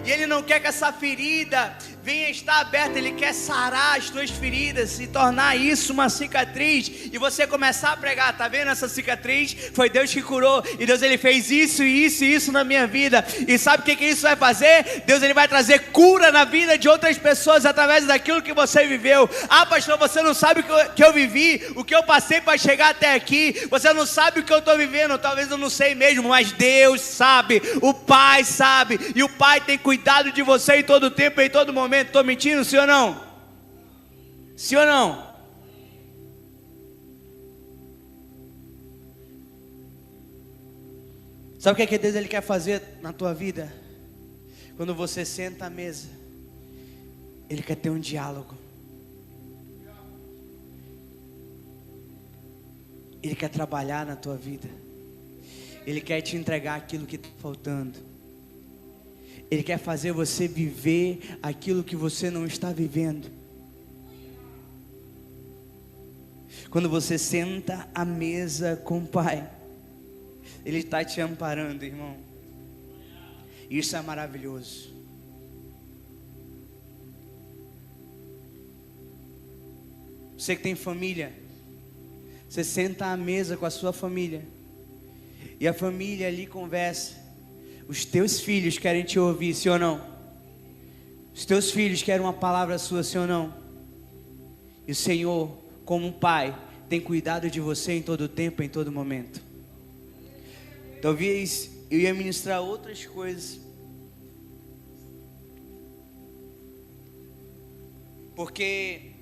E Ele não quer que essa ferida venha estar aberta. Ele quer sarar as tuas feridas e tornar isso uma cicatriz, e você começar a pregar: tá vendo essa cicatriz? Foi Deus que curou, e Deus, Ele fez isso e isso e isso na minha vida. E sabe o que isso vai fazer? Deus, Ele vai trazer cura na vida de outras pessoas através daquilo que você viveu. Ah, pastor, você não sabe o que eu vivi, o que eu passei para chegar até aqui. Você não sabe o que eu estou vivendo. Talvez eu não sei mesmo, mas Deus sabe, o Pai sabe, e o Pai tem cuidado de você em todo tempo, em todo momento. Estou mentindo, sim ou não? Sim ou não? Sabe o que Deus, Ele quer fazer na tua vida? Quando você senta à mesa, Ele quer ter um diálogo. Ele quer trabalhar na tua vida. Ele quer te entregar aquilo que está faltando. Ele quer fazer você viver aquilo que você não está vivendo. Quando você senta à mesa com o Pai, Ele está te amparando, irmão. Isso é maravilhoso. Você que tem família, você senta à mesa com a sua família, e a família ali conversa. Os teus filhos querem te ouvir, sim ou não? Os teus filhos querem uma palavra sua, sim ou não? E o Senhor, como um pai, tem cuidado de você em todo tempo, em todo momento. Talvez eu ia ministrar outras coisas, porque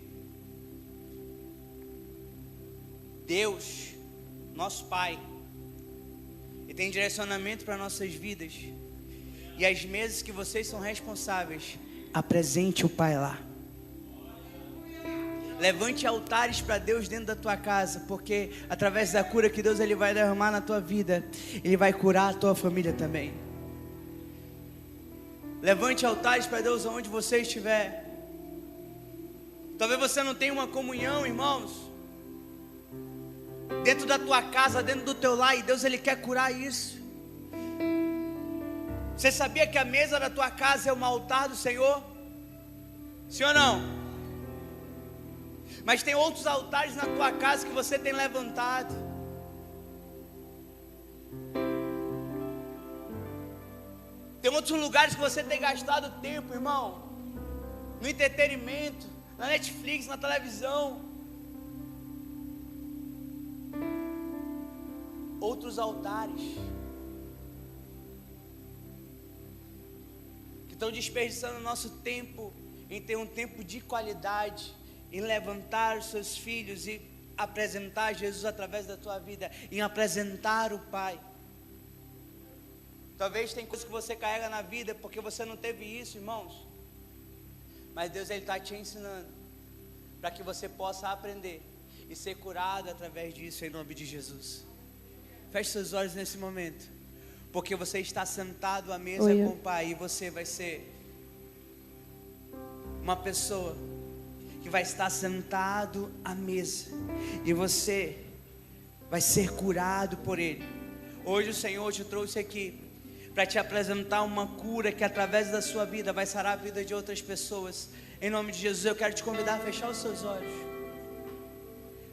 Deus, nosso Pai, Ele tem direcionamento para nossas vidas. E as mesas que vocês são responsáveis, apresente o Pai lá. Levante altares para Deus dentro da tua casa, porque através da cura que Deus, Ele vai derramar na tua vida, Ele vai curar a tua família também. Levante altares para Deus onde você estiver. Talvez você não tenha uma comunhão, irmãos, dentro da tua casa, dentro do teu lar, e Deus, Ele quer curar isso. Você sabia que a mesa da tua casa é um altar do Senhor? Sim ou não? Mas tem outros altares na tua casa que você tem levantado. Tem outros lugares que você tem gastado tempo, irmão, no entretenimento, na Netflix, na televisão. Outros altares que estão desperdiçando o nosso tempo em ter um tempo de qualidade, em levantar os seus filhos e apresentar Jesus através da tua vida, em apresentar o Pai. Talvez tem coisas que você carrega na vida porque você não teve isso, irmãos, mas Deus, Ele está te ensinando para que você possa aprender e ser curado através disso, em nome de Jesus. Feche seus olhos nesse momento, porque você está sentado à mesa com o Pai, e você vai ser uma pessoa que vai estar sentado à mesa, e você vai ser curado por Ele. Hoje o Senhor te trouxe aqui para te apresentar uma cura que através da sua vida vai sarar a vida de outras pessoas. Em nome de Jesus, eu quero te convidar a fechar os seus olhos.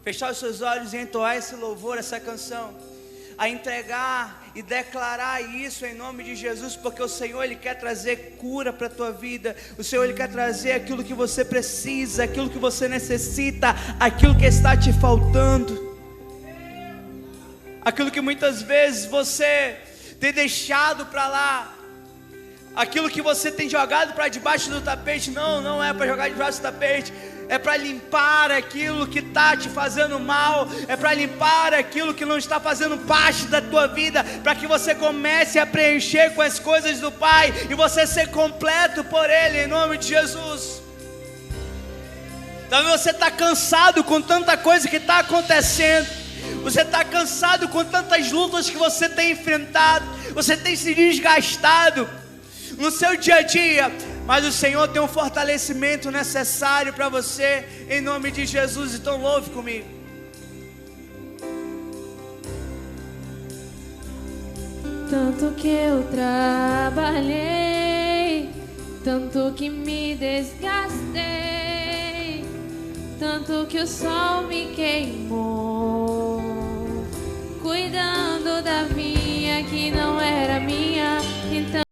Fechar os seus olhos e entoar esse louvor, essa canção. a entregar e declarar isso em nome de Jesus, porque o Senhor, Ele quer trazer cura para a tua vida. O Senhor, Ele quer trazer aquilo que você precisa, aquilo que você necessita, aquilo que está te faltando, aquilo que muitas vezes você tem deixado para lá, aquilo que você tem jogado para debaixo do tapete. Não é para jogar debaixo do tapete, é para limpar aquilo que está te fazendo mal, é para limpar aquilo que não está fazendo parte da tua vida, para que você comece a preencher com as coisas do Pai, e você ser completo por Ele, em nome de Jesus. Talvez você está cansado com tanta coisa que está acontecendo, você está cansado com tantas lutas que você tem enfrentado, você tem se desgastado no seu dia a dia, mas o Senhor tem um fortalecimento necessário para você, em nome de Jesus. Então louve comigo. Tanto que eu trabalhei, tanto que me desgastei, tanto que o sol me queimou, cuidando da vinha que não era minha. Então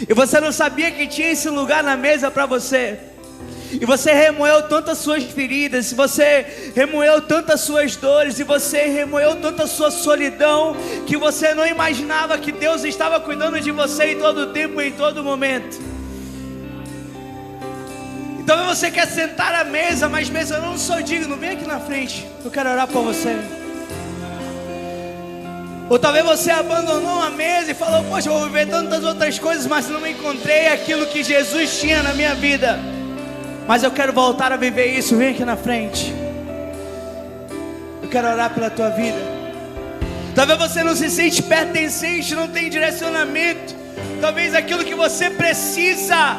e você não sabia que tinha esse lugar na mesa para você, e você remoeu tantas suas feridas, você remoeu tantas suas dores, e você remoeu tanta sua solidão, que você não imaginava que Deus estava cuidando de você em todo o tempo e em todo momento. Então você quer sentar à mesa, mas mesa, eu não sou digno, vem aqui na frente, eu quero orar por você. Ou talvez você abandonou a mesa e falou: poxa, eu vou viver tantas outras coisas, mas não encontrei aquilo que Jesus tinha na minha vida. Mas eu quero voltar a viver isso. Vem aqui na frente. Eu quero orar pela tua vida. Talvez você não se sente pertencente, não tem direcionamento. Talvez aquilo que você precisa,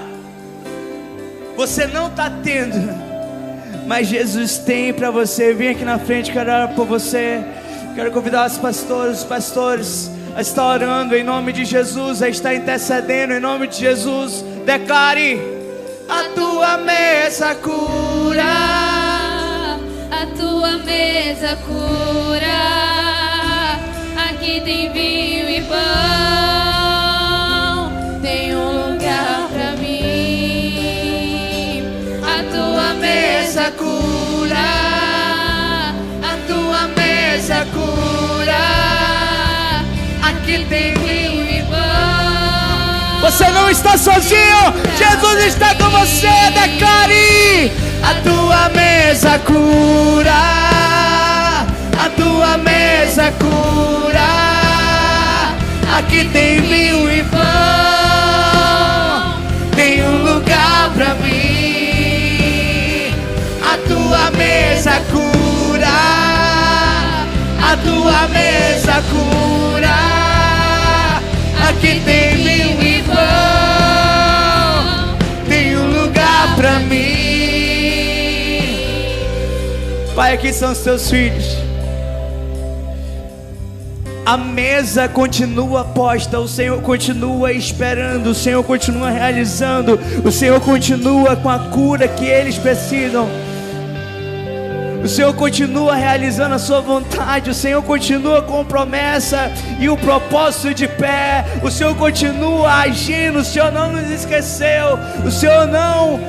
você não está tendo, mas Jesus tem para você. Vem aqui na frente, quero orar por você. Quero convidar os pastores a estar orando em nome de Jesus, a estar intercedendo em nome de Jesus. Declare: a tua mesa cura, a tua mesa cura. Aqui tem vinho e pão, tem um lugar pra mim. A tua mesa cura, a tua mesa cura. Aqui tem vinho e pão. Você não está sozinho, Jesus está com você. Declare: a tua mesa cura, a tua mesa cura. Aqui tem vinho e pão, tem um lugar pra mim. A tua mesa cura, a tua mesa cura. Aqui tem vinho e pão, tem um lugar pra mim. Pai, aqui são os teus filhos. A mesa continua posta, o Senhor continua esperando, o Senhor continua realizando, o Senhor continua com a cura que eles precisam. O Senhor continua realizando a sua vontade, o Senhor continua com promessa e o propósito de pé. O Senhor continua agindo, o Senhor não nos esqueceu, o Senhor não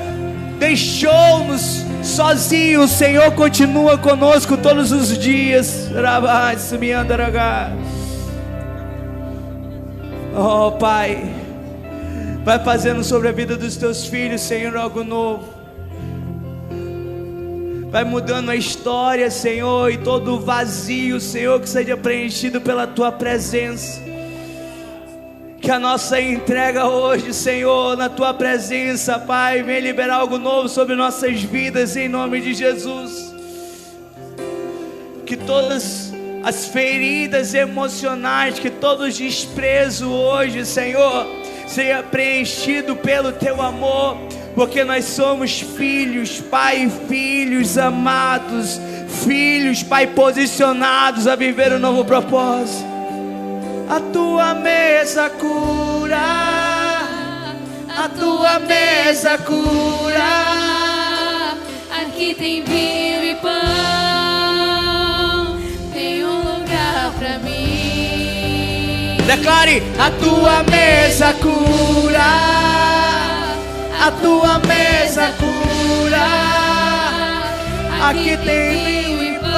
deixou-nos sozinhos, o Senhor continua conosco todos os dias. Oh Pai, vai fazendo sobre a vida dos teus filhos, Senhor, algo novo. Vai mudando a história, Senhor, e todo vazio, Senhor, que seja preenchido pela tua presença. Que a nossa entrega hoje, Senhor, na tua presença, Pai, venha liberar algo novo sobre nossas vidas, em nome de Jesus. Que todas as feridas emocionais, que todo desprezo hoje, Senhor, seja preenchido pelo teu amor, porque nós somos filhos, Pai, filhos amados, filhos, Pai, posicionados a viver um novo propósito. A tua mesa cura, a tua mesa cura. Aqui tem vinho e pão, tem um lugar pra mim. Declare: a tua mesa cura, a tua mesa cura. Aqui tem vinho e pão,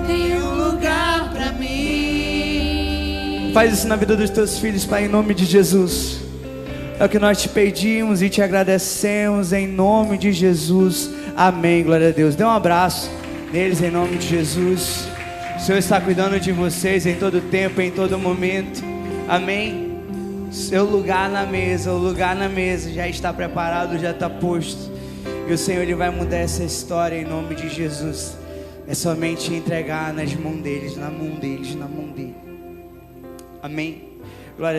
tem um lugar pra mim. Faz isso na vida dos teus filhos, Pai, em nome de Jesus. É o que nós te pedimos e te agradecemos em nome de Jesus. Amém, glória a Deus. Dê um abraço neles em nome de Jesus. O Senhor está cuidando de vocês em todo tempo, em todo momento. Amém. Seu lugar na mesa, o lugar na mesa já está preparado, já está posto. E o Senhor, Ele vai mudar essa história em nome de Jesus. É somente entregar nas mãos deles, na mão deles, na mão dele. Amém. Glória a Deus.